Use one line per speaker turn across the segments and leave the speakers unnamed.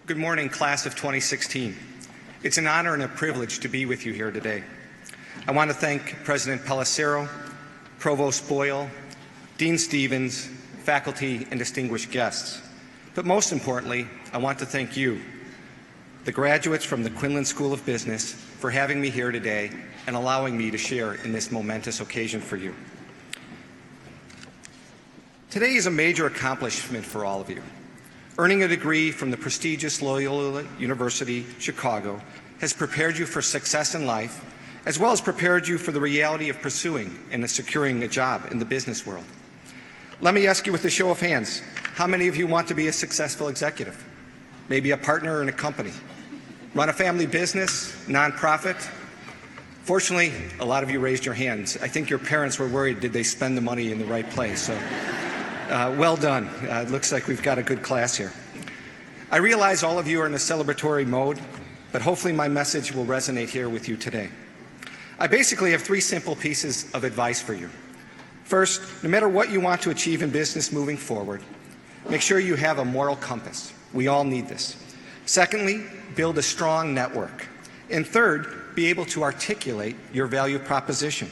Good morning, class of 2016. It's an honor and a privilege to be with you here today. I want to thank President Pellicero, Provost Boyle, Dean Stevens, faculty, and distinguished guests. But most importantly, I want to thank you, the graduates from the Quinlan School of Business, for having me here today and allowing me to share in this momentous occasion for you. Today is a major accomplishment for all of you. Earning a degree from the prestigious Loyola University, Chicago, has prepared you for success in life, as well as prepared you for the reality of pursuing and securing a job in the business world. Let me ask you with a show of hands, how many of you want to be a successful executive? Maybe a partner in a company? Run a family business, nonprofit? Fortunately, a lot of you raised your hands. I think your parents were worried, did they spend the money in the right place? So, well done. It looks like we've got a good class here. I realize all of you are in a celebratory mode, but hopefully my message will resonate here with you today. I basically have three simple pieces of advice for you. First, no matter what you want to achieve in business moving forward, make sure you have a moral compass. We all need this. Secondly, build a strong network. And third, be able to articulate your value proposition.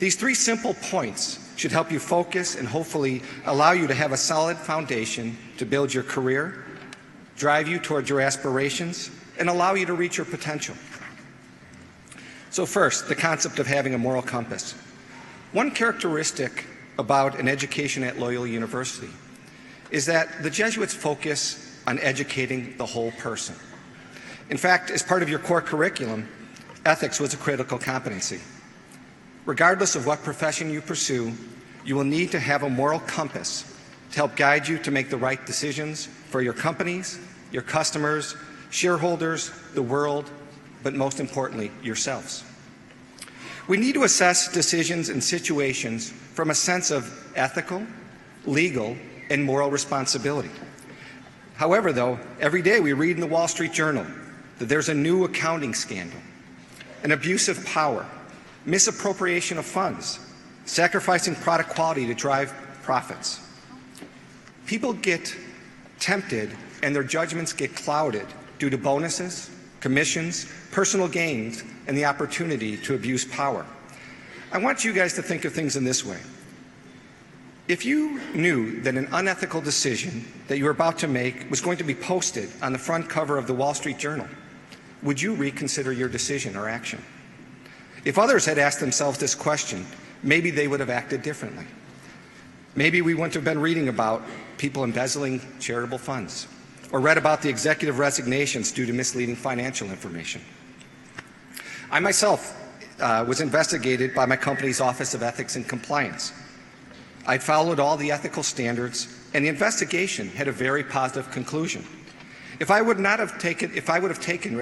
These three simple points should help you focus and hopefully allow you to have a solid foundation to build your career, drive you towards your aspirations, and allow you to reach your potential. So first, the concept of having a moral compass. One characteristic about an education at Loyola University is that the Jesuits focus on educating the whole person. In fact, as part of your core curriculum, ethics was a critical competency. Regardless of what profession you pursue, you will need to have a moral compass to help guide you to make the right decisions for your companies, your customers, shareholders, the world, but most importantly, yourselves. We need to assess decisions and situations from a sense of ethical, legal, and moral responsibility. However, though, every day we read in the Wall Street Journal that there's a new accounting scandal, an abuse of power, misappropriation of funds, sacrificing product quality to drive profits. People get tempted and their judgments get clouded due to bonuses, commissions, personal gains, and the opportunity to abuse power. I want you guys to think of things in this way. If you knew that an unethical decision that you were about to make was going to be posted on the front cover of the Wall Street Journal, would you reconsider your decision or action? If others had asked themselves this question, maybe they would have acted differently. Maybe we wouldn't have been reading about people embezzling charitable funds or read about the executive resignations due to misleading financial information. I myself was investigated by my company's Office of Ethics and Compliance. I'd followed all the ethical standards, and the investigation had a very positive conclusion. If I would have taken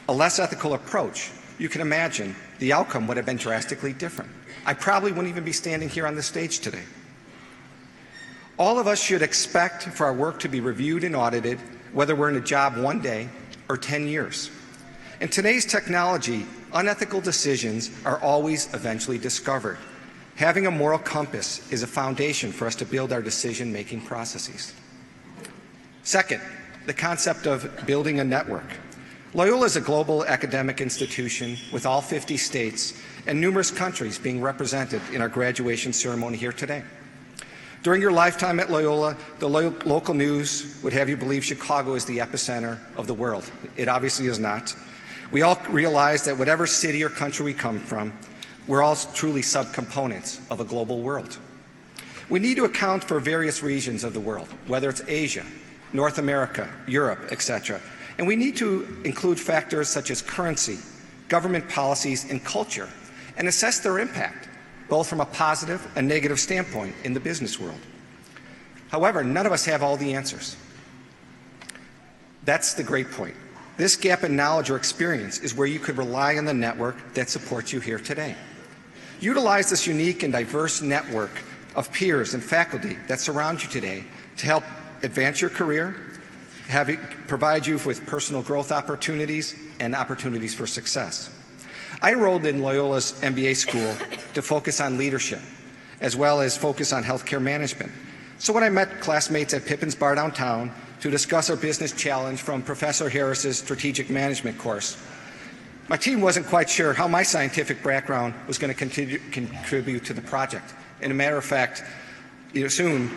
a less ethical approach, you can imagine the outcome would have been drastically different. I probably wouldn't even be standing here on the stage today. All of us should expect for our work to be reviewed and audited, whether we're in a job one day or 10 years. In today's technology, unethical decisions are always eventually discovered. Having a moral compass is a foundation for us to build our decision-making processes. Second, the concept of building a network. Loyola is a global academic institution with all 50 states and numerous countries being represented in our graduation ceremony here today. During your lifetime at Loyola, the local news would have you believe Chicago is the epicenter of the world. It obviously is not. We all realize that whatever city or country we come from, we're all truly subcomponents of a global world. We need to account for various regions of the world, whether it's Asia, North America, Europe, etc. And we need to include factors such as currency, government policies, and culture, and assess their impact, both from a positive and negative standpoint in the business world. However, none of us have all the answers. That's the great point. This gap in knowledge or experience is where you could rely on the network that supports you here today. Utilize this unique and diverse network of peers and faculty that surround you today to help advance your career, provide you with personal growth opportunities and opportunities for success. I enrolled in Loyola's MBA school to focus on leadership, as well as focus on healthcare management. So when I met classmates at Pippin's Bar downtown to discuss our business challenge from Professor Harris's strategic management course. My team wasn't quite sure how my scientific background was going to contribute to the project. And a matter of fact, soon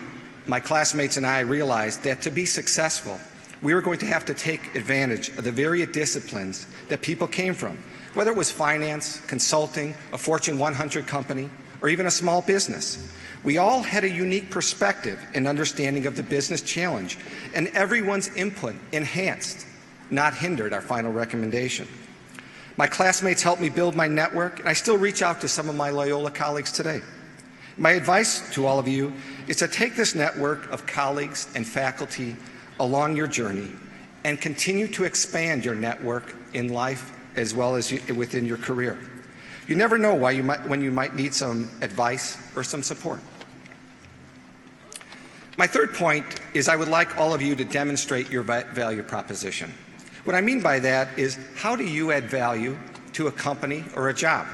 my classmates and I realized that to be successful, we were going to have to take advantage of the various disciplines that people came from, whether it was finance, consulting, a Fortune 100 company, or even a small business. We all had a unique perspective and understanding of the business challenge, and everyone's input enhanced, not hindered, our final recommendation. My classmates helped me build my network, and I still reach out to some of my Loyola colleagues today. My advice to all of you is to take this network of colleagues and faculty along your journey and continue to expand your network in life as well as within your career. You never know when you might need some advice or some support. My third point is I would like all of you to demonstrate your value proposition. What I mean by that is, how do you add value to a company or a job?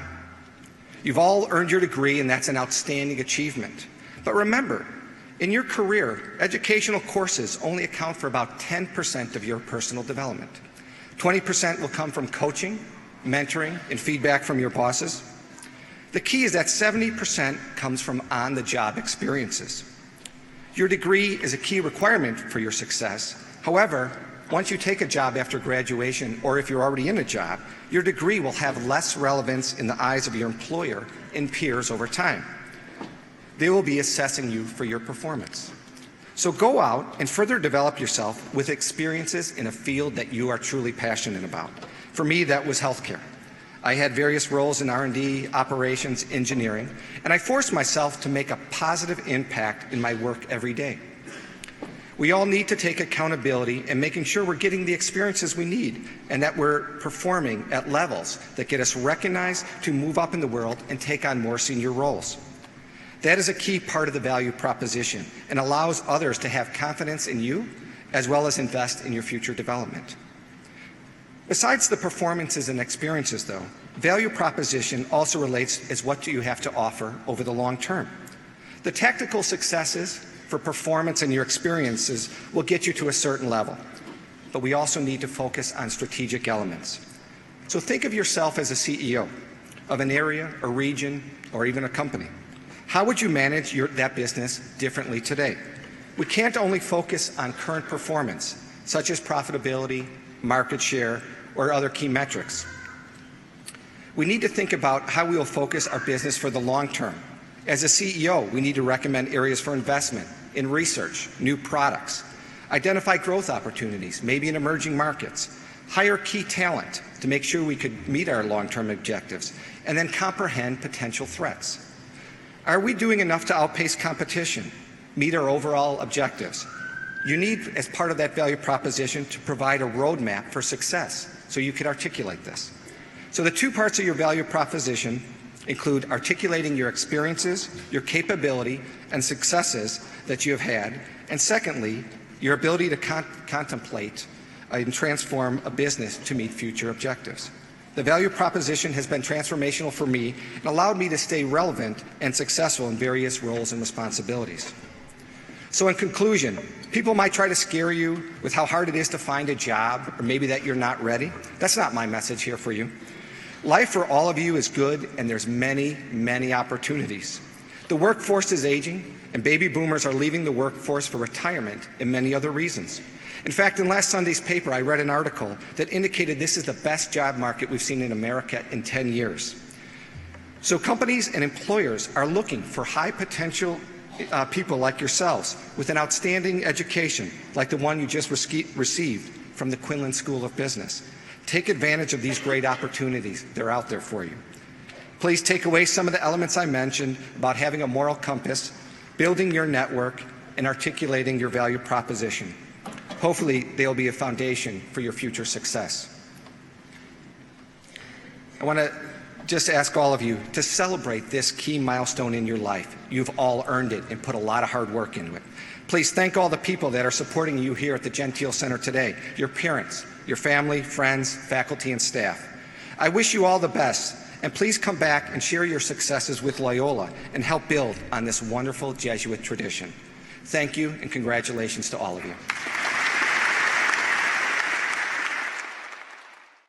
You've all earned your degree, and that's an outstanding achievement. But remember, in your career, educational courses only account for about 10% of your personal development. 20% will come from coaching, mentoring, and feedback from your bosses. The key is that 70% comes from on-the-job experiences. Your degree is a key requirement for your success. However, once you take a job after graduation, or if you're already in a job, your degree will have less relevance in the eyes of your employer and peers over time. They will be assessing you for your performance. So go out and further develop yourself with experiences in a field that you are truly passionate about. For me, that was healthcare. I had various roles in R&D, operations, engineering, and I forced myself to make a positive impact in my work every day. We all need to take accountability and making sure we're getting the experiences we need and that we're performing at levels that get us recognized to move up in the world and take on more senior roles. That is a key part of the value proposition and allows others to have confidence in you as well as invest in your future development. Besides the performances and experiences, though, value proposition also relates as what do you have to offer over the long term. The tactical successes for performance and your experiences will get you to a certain level, but we also need to focus on strategic elements. So think of yourself as a CEO of an area, a region, or even a company. How would you manage that business differently today? We can't only focus on current performance, such as profitability, market share, or other key metrics. We need to think about how we will focus our business for the long term. As a CEO, we need to recommend areas for investment in research, new products, identify growth opportunities, maybe in emerging markets, hire key talent to make sure we could meet our long-term objectives, and then comprehend potential threats. Are we doing enough to outpace competition, meet our overall objectives? You need, as part of that value proposition, to provide a roadmap for success so you can articulate this. So the two parts of your value proposition include articulating your experiences, your capability, and successes that you have had, and secondly, your ability to contemplate and transform a business to meet future objectives. The value proposition has been transformational for me and allowed me to stay relevant and successful in various roles and responsibilities. So in conclusion, people might try to scare you with how hard it is to find a job, or maybe that you're not ready. That's not my message here for you. Life for all of you is good, and there's many, many opportunities. The workforce is aging, and baby boomers are leaving the workforce for retirement and many other reasons. In fact, in last Sunday's paper, I read an article that indicated this is the best job market we've seen in America in 10 years. So companies and employers are looking for high potential people like yourselves with an outstanding education like the one you just received from the Quinlan School of Business. Take advantage of these great opportunities. They're out there for you. Please take away some of the elements I mentioned about having a moral compass, building your network, and articulating your value proposition. Hopefully, they'll be a foundation for your future success. I want to just ask all of you to celebrate this key milestone in your life. You've all earned it and put a lot of hard work into it. Please thank all the people that are supporting you here at the Gentile Center today, your parents, your family, friends, faculty, and staff. I wish you all the best, and please come back and share your successes with Loyola and help build on this wonderful Jesuit tradition. Thank you, and congratulations to all of you.